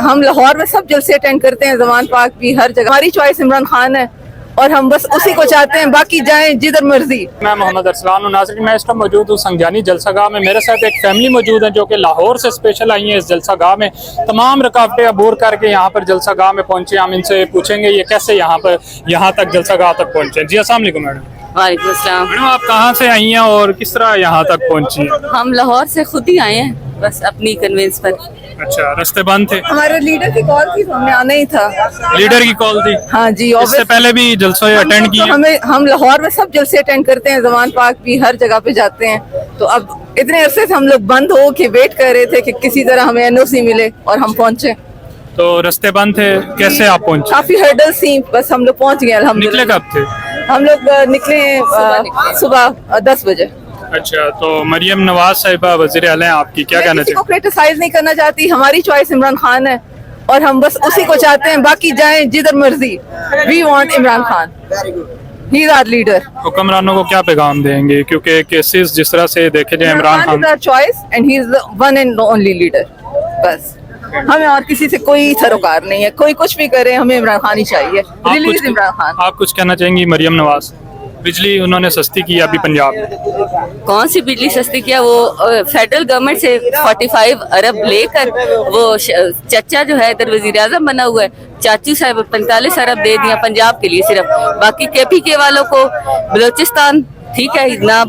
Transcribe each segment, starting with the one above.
हम लाहौर में सब जलसे अटेंड करते हैं, जमान पाक भी, हर जगह। हमारी चॉइस इमरान खान है और हम बस उसी को चाहते हैं, बाकी जाएं जिधर मर्जी। मैं मोहम्मद अरसलान हूं। नाज़रीन, मैं इस टाइम मौजूद हूँ संजानी जलसागाह में। मेरे साथ एक फैमिली मौजूद है जो कि लाहौर से स्पेशल आई है इस जलसागाह में। तमाम रुकावटें अबूर करके यहाँ पर जलसागाह में पहुंचे। हम इनसे पूछेंगे ये कैसे यहाँ तक जलसागाह तक पहुंचे। जी अस्सलाम वालेकुम मैडम। वालेकुम अस्सलाम। मैडम, आप कहाँ से आई हैं और किस तरह यहाँ तक पहुंची? हम लाहौर से खुद ही आए हैं, बस अपनी कन्वेंस पर। अच्छा, रास्ते बंद थे? हमारे लीडर की कॉल थी तो हमें आना ही था। लीडर की कॉल थी? हाँ जी। इससे पहले भी जलसे अटेंड किए? हम लाहौर में सब जलसे अटेंड करते हैं, जमान पाक भी, हर जगह पे जाते हैं। तो अब इतने अरसे से हम लोग बंद हो के वेट कर रहे थे कि किसी तरह हमें एनओसी मिले और हम पहुंचे। तो रास्ते बंद थे, कैसे आप पहुंचे? काफी हर्डल्स थी, बस हम लोग पहुंच गए अल्हम्दुलिल्लाह। निकले कब थे? हम लोग निकले सुबह 10 बजे। अच्छा, तो मरियम नवाज साहिबा वज़ीर आला हैं आपकी, क्या कहना किसी को चाहिए? क्रिटिसाइज नहीं करना चाहती, हमारी चॉइस इमरान खान है और हम बस उसी को चाहते हैं, बाकी जाएं जिधर मर्जी। We want Imran Khan, he is our leader. हुक्मरानों को क्या पैगाम देंगे, क्योंकि केसेस जिस तरह से देखे जाए Imran Khan is our choice and he is the one and only leader. बस हमें और किसी से कोई सरोकार नहीं है, कोई कुछ भी करे, हमें इमरान खान ही चाहिए। रिलीज इमरान खान। आप कुछ कहना चाहेंगी? मरियम नवाज, बिजली उन्होंने सस्ती की अभी पंजाब में। कौन सी बिजली सस्ती किया? वो फेडरल गवर्नमेंट से 45 अरब लेकर वो चचा जो है इधर वजीर आजम बना हुआ है, चाचू साहब 45 अरब दे दिया पंजाब के लिए सिर्फ। बाकी KPK वालों को बलोचिस्तान ठीक है ना,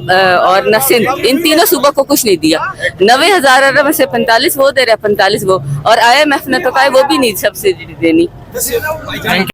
और न सिंध, इन तीनों सूबों को कुछ नहीं दिया। 90,000 अरब में से 45 वो दे रहा है, 45 वो, और IMF ने तो कहा वो भी नहीं सब्सिडी देनी। थैंक